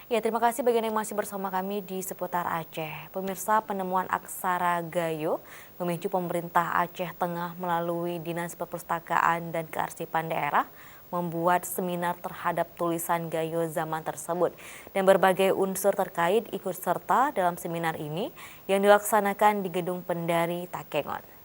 Ya, terima kasih bagi yang masih bersama kami di seputar Aceh. Pemirsa, penemuan aksara Gayo memicu pemerintah Aceh Tengah melalui Dinas Perpustakaan dan Kearsipan Daerah membuat seminar terhadap tulisan Gayo zaman tersebut. Dan berbagai unsur terkait ikut serta dalam seminar ini yang dilaksanakan di Gedung Pendari Takengon.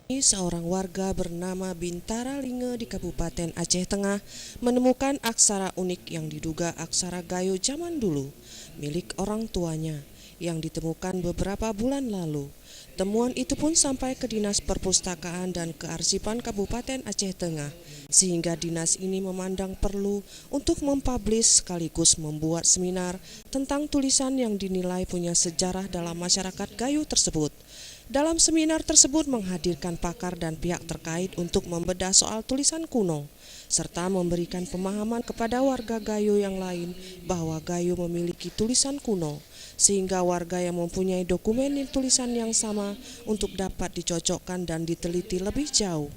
Seorang warga bernama Bintara Linge di Kabupaten Aceh Tengah menemukan aksara unik yang diduga aksara Gayo zaman dulu, milik orang tuanya, yang ditemukan beberapa bulan lalu. Temuan itu pun sampai ke Dinas Perpustakaan dan Kearsipan Kabupaten Aceh Tengah, sehingga dinas ini memandang perlu untuk mempublish sekaligus membuat seminar tentang tulisan yang dinilai punya sejarah dalam masyarakat Gayo tersebut. Dalam seminar tersebut menghadirkan pakar dan pihak terkait untuk membedah soal tulisan kuno, serta memberikan pemahaman kepada warga Gayo yang lain bahwa Gayo memiliki tulisan kuno, sehingga warga yang mempunyai dokumen tulisan yang sama untuk dapat dicocokkan dan diteliti lebih jauh.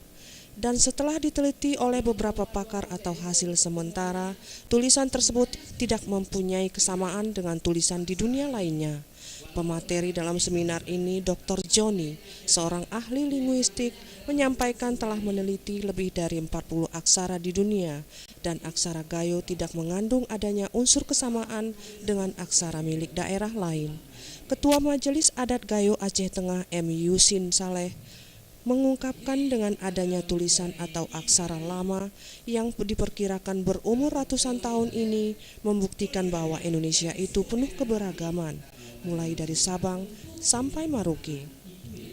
Dan setelah diteliti oleh beberapa pakar atau hasil sementara, tulisan tersebut tidak mempunyai kesamaan dengan tulisan di dunia lainnya. Pemateri dalam seminar ini, Dr. Joni, seorang ahli linguistik, menyampaikan telah meneliti lebih dari 40 aksara di dunia, dan aksara Gayo tidak mengandung adanya unsur kesamaan dengan aksara milik daerah lain. Ketua Majelis Adat Gayo Aceh Tengah M. Yusin Saleh mengungkapkan dengan adanya tulisan atau aksara lama yang diperkirakan berumur ratusan tahun ini membuktikan bahwa Indonesia itu penuh keberagaman, mulai dari Sabang sampai Maroke.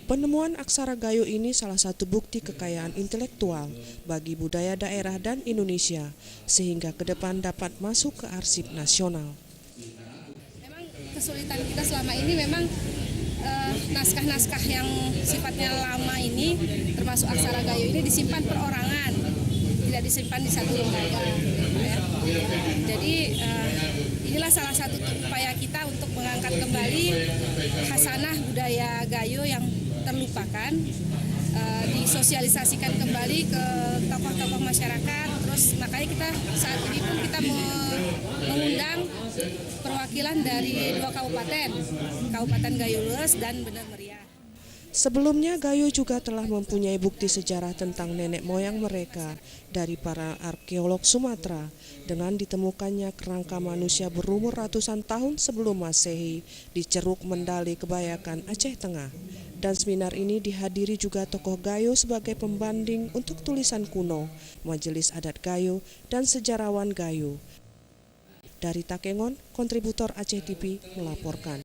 Penemuan aksara Gayo ini salah satu bukti kekayaan intelektual bagi budaya daerah dan Indonesia, sehingga ke depan dapat masuk ke arsip nasional. Memang kesulitan kita selama ini memang naskah-naskah yang sifatnya lama ini, termasuk aksara Gayo ini disimpan perorangan, tidak disimpan di satu lembaga. Ya. Jadi inilah salah satu upaya kita untuk mengangkat kembali khasanah budaya Gayo yang terlupakan, disosialisasikan kembali ke tokoh-tokoh masyarakat. Terus makanya kita saat ini pun kita mengundang perwakilan dari 2 kabupaten, Kabupaten Gayo Lues dan Bener Meriah. Sebelumnya Gayo juga telah mempunyai bukti sejarah tentang nenek moyang mereka dari para arkeolog Sumatera dengan ditemukannya kerangka manusia berumur ratusan tahun sebelum Masehi di Ceruk Mendali, Kebayakan, Aceh Tengah. Dan seminar ini dihadiri juga tokoh Gayo sebagai pembanding untuk tulisan kuno, Majelis Adat Gayo, dan sejarawan Gayo. Dari Takengon, kontributor Aceh TV melaporkan.